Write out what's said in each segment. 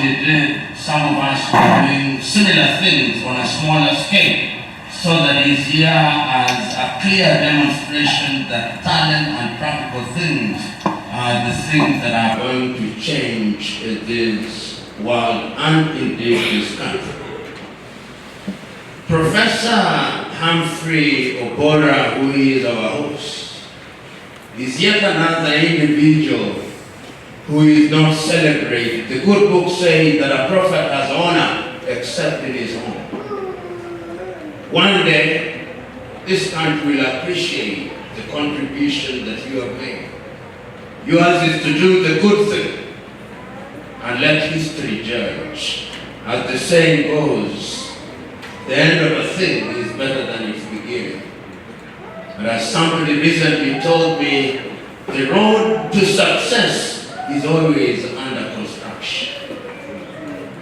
we did, some of us were doing similar things on a smaller scale, so that is here as a clear demonstration that talent and practical things are the things that are going to change this world and indeed this country. Professor Humphrey Obora, who is our host, is yet another individual who is not celebrated. The good books say that a prophet has honor except in his home. One day, this country will appreciate the contribution that you have made. Yours is to do the good thing and let history judge. As the saying goes, the end of a thing is better than its beginning. But as somebody recently told me, the road to success is always under construction.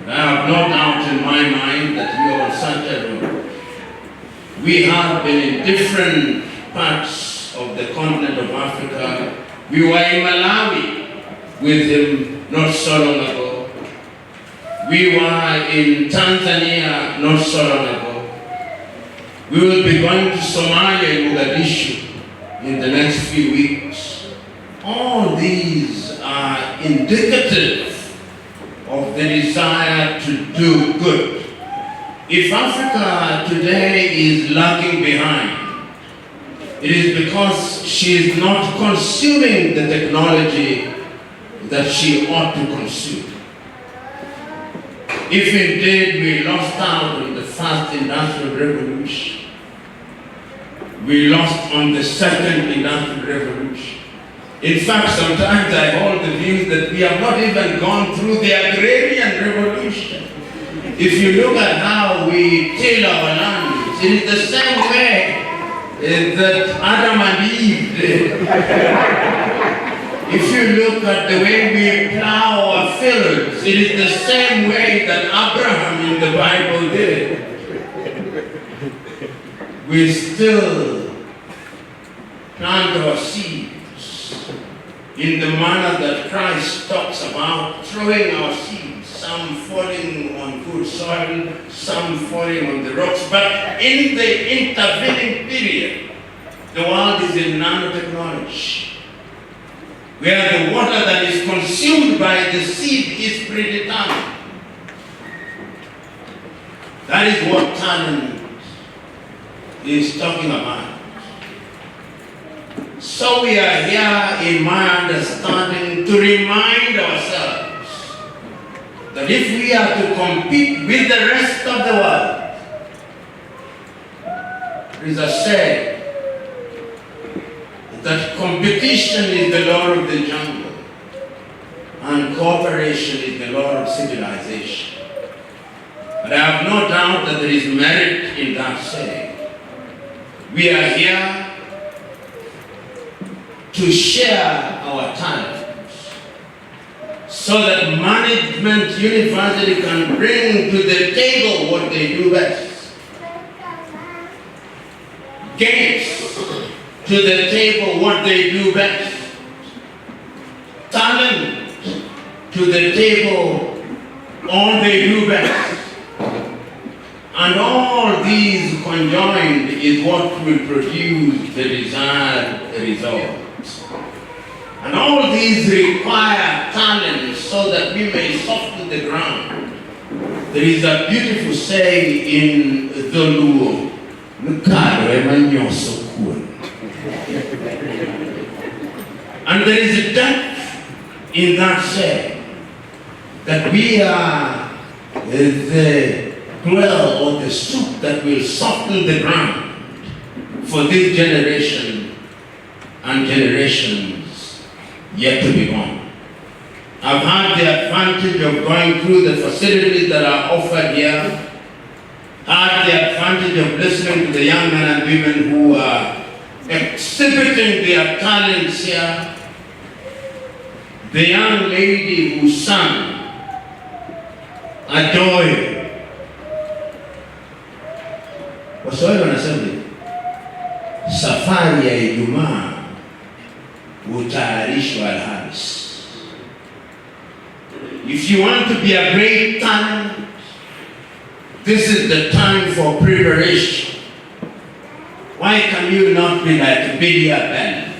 And I have no doubt in my mind that you are on such a road. We have been in different parts of the continent of Africa. We were in Malawi with him not so long ago. We were in Tanzania not so long ago. We will be going to Somalia and Mogadishu in the next few weeks. All these are indicative of the desire to do good. If Africa today is lagging behind, it is because she is not consuming the technology that she ought to consume. If indeed we lost out on the first industrial revolution, we lost on the second industrial revolution. In fact, sometimes I hold the view that we have not even gone through the agrarian revolution. If you look at how we till our lands, it is the same way that Adam and Eve did. If you look at the way we plow our fields, it is the same way that Abraham in the Bible did. We still plant our seeds in the manner that Christ talks about, throwing our seeds. Some falling on good soil, some falling on the rocks. But in the intervening period, the world is in nanotechnology, where the water that is consumed by the seed is predetermined. That is what talent is talking about. So we are here, in my understanding, to remind ourselves that if we are to compete with the rest of the world, there is a saying that competition is the law of the jungle and cooperation is the law of civilization. But I have no doubt that there is merit in that saying. We are here to share our talents so that management university can bring to the table what they do best. Gates to the table what they do best. Talent to the table all they do best. And all these conjoined is what will produce the desired result. And all these require talent so that we may soften the ground. There is a beautiful saying in the Luo, and there is a depth in that saying, that we are the well or the soup that will soften the ground for this generation and generations yet to be born. I've had the advantage of going through the facilities that are offered here, had the advantage of listening to the young men and women who are exhibiting their talents here. The young lady who sang, adore you. Waswahili wanasema safari ya Ijumaa hutayarishwa Alhamisi. If If you want to be a great talent, this is the time for preparation. Why can you not be like Billy Bell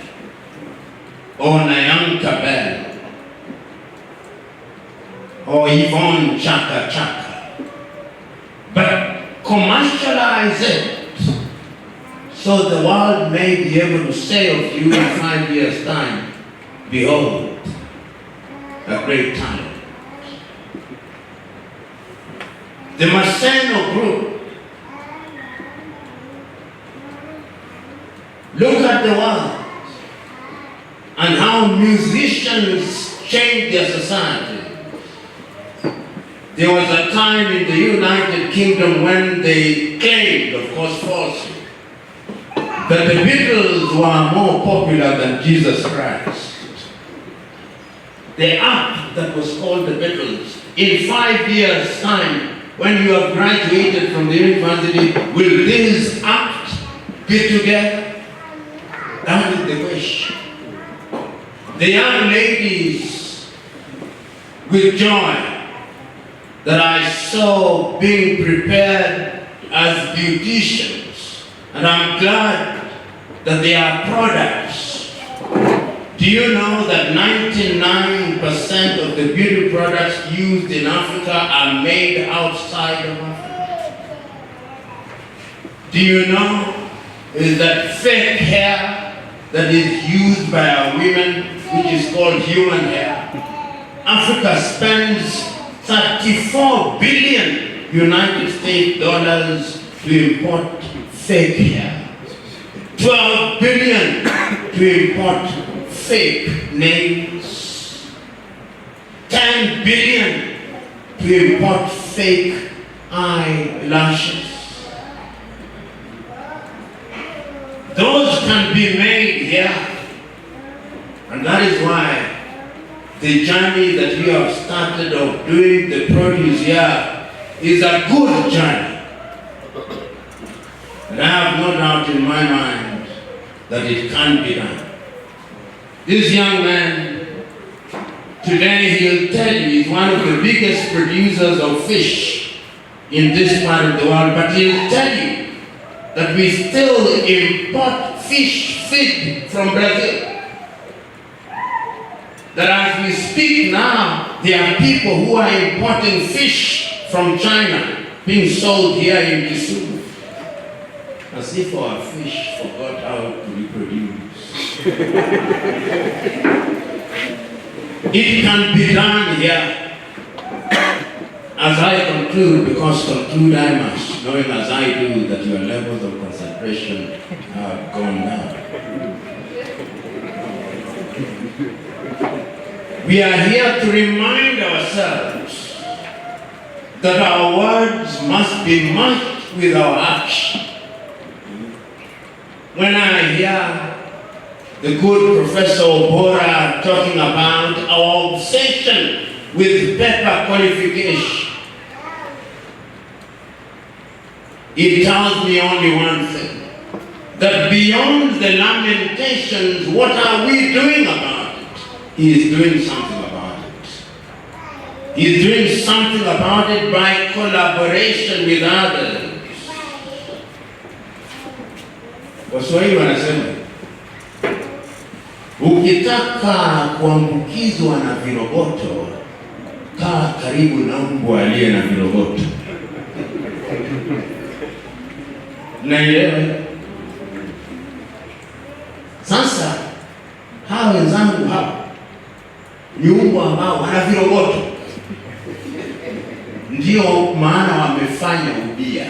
or Nyanka Bell or Yvonne Chaka Chaka? But commercialize it so the world may be able to say of you in 5 years' time, behold, a great talent. The Maseno group, look at the world and how musicians change their society. There was a time in the United Kingdom when they claimed, of course falsely, that the Beatles were more popular than Jesus Christ. The act that was called the Beatles, in 5 years' time, when you have graduated from the university, will this act be together? That is the question. The young ladies with joy that I saw being prepared as beauticians, and I'm glad that they are products. Do you know that 99% of the beauty products used in Africa are made outside of Africa? Do you know is that fake hair that is used by our women, which is called human hair? Africa spends 34 billion United States dollars to import fake hair. 12 billion to import fake nails, 10 billion to import fake eyelashes. Those can be made here, and that is why the journey that we have started of doing the produce here is a good journey. And I have no doubt in my mind that it can be done. This young man, today he'll tell you he's one of the biggest producers of fish in this part of the world, but he'll tell you that we still import fish feed from Brazil. That as we speak now, there are people who are importing fish from China being sold here in Kisumu. As if our fish forgot how to reproduce. It can be done here. As I conclude, because conclude I must, knowing as I do that your levels of concentration have gone down. We are here to remind ourselves that our words must be matched with our action. When I hear the good Professor Obora talking about our obsession with paper qualification, it tells me only one thing, that beyond the lamentations, what are we doing about it? He is doing something about it. He is doing something about it by collaboration with others. Waswahili wanasema, ukitaka kuambukizwa na viroboto, kaa karibu na mbwa aliye na viroboto. Naelewa? Sasa hawa wenzangu hapa ni mbwa ambao wana viroboto, ndio maana wamefanya ubia,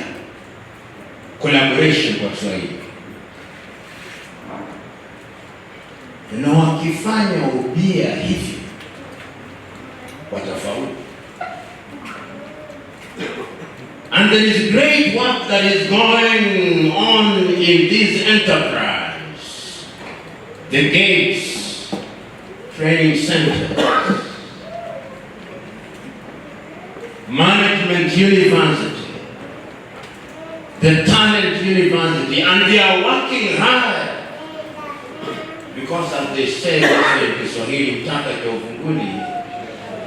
collaboration kwa Kiswahili. Na wakifanya ubia hivi watafaulu. And there is great work that is going on in this enterprise. The Gates Training Center, Management University, the Talent University, and they are working hard. Because as they say in Kiswahili, mtaka cha ufunguni,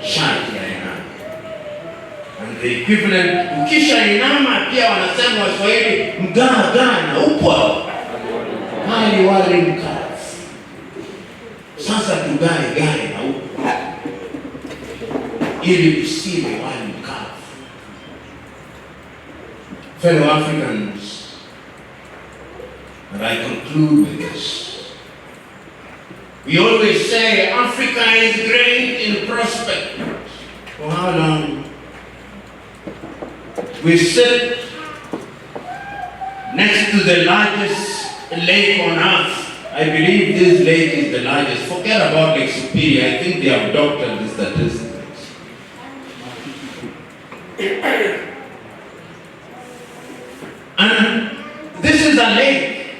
sharti ya yana. And the equivalent, ukisha inama pia wanasema Waswahili, mgaa na upwa. Hali wali mkavu. Sasa tugae na upwa. Ili tusile wali mkavu. Fellow Africans, and I conclude with this. We always say Africa is great in prospect. For how long? We sit next to the largest lake on earth. I believe this lake is the largest. Forget about Lake Superior. I think they have doctored the statistics. And this is a lake.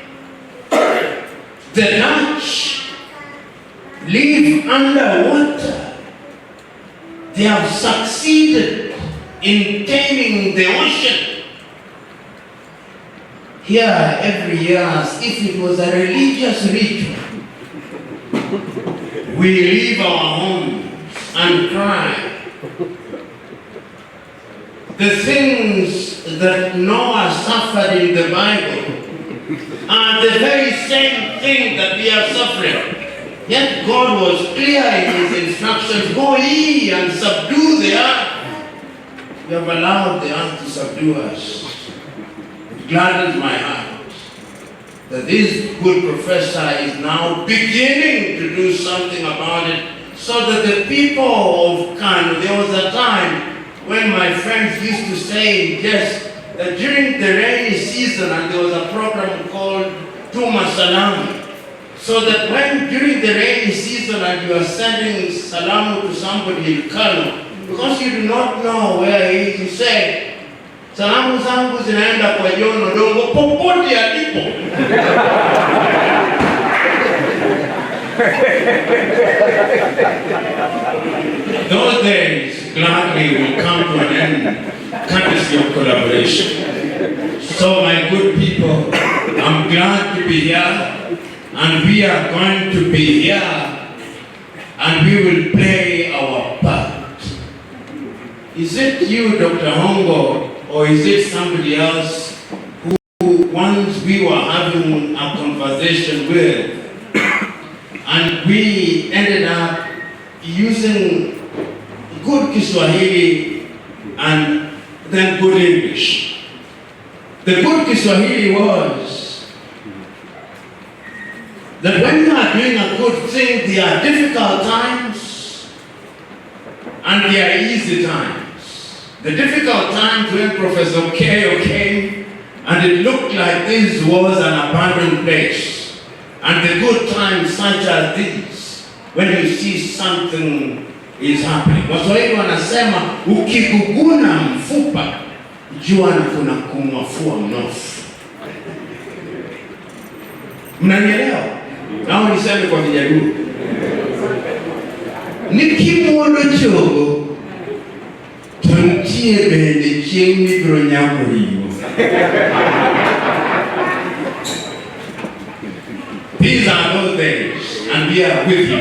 The Dutch live underwater. They have succeeded in taming the ocean. Here, every year, as if it was a religious ritual, we leave our homes and cry. The things that Noah suffered in the Bible are the very same thing that we are suffering. Yet God was clear in His instructions, go ye and subdue the earth. We have allowed the earth to subdue us. It gladdens my heart that this good professor is now beginning to do something about it, so that the people of Kano, there was a time when my friends used to say in jest that during the rainy season, and there was a program called Tuma Salam, so that when during the rainy season and you are sending salamu to somebody in Kano, because you do not know where he is, you say, salamu zangu zinaenda kwa John Odongo popote alipo. Those days gladly will come to an end, courtesy of collaboration. So my good people, I'm glad to be here, and we are going to be here, and we will play our part. Is it you, Dr. Hongo, or is it somebody else who once we were having a conversation with, and we ended up using good Kiswahili and then good English? The good Kiswahili was that when you are doing a good thing, there are difficult times and there are easy times. The difficult times when Professor P.L.O came and it looked like this was an abandoned place. And the good times such as these, when you see something is happening. Waswahili wanasema ukiguguna mfupa, jua na kuna kumwafua mnofu. Mnanielewa? Nao niseme kwa Kijaluo. Nikimuono chogo, tontie bende chiengni biro nyako hiyo. These are those days, and we are with you.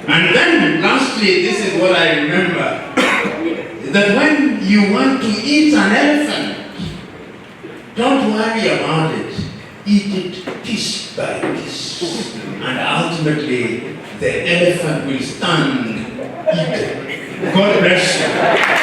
And then, lastly, this is what I remember, that when you want to eat an elephant, don't worry about it. Eat it piece by piece. And ultimately, the elephant will stand eaten. God bless you.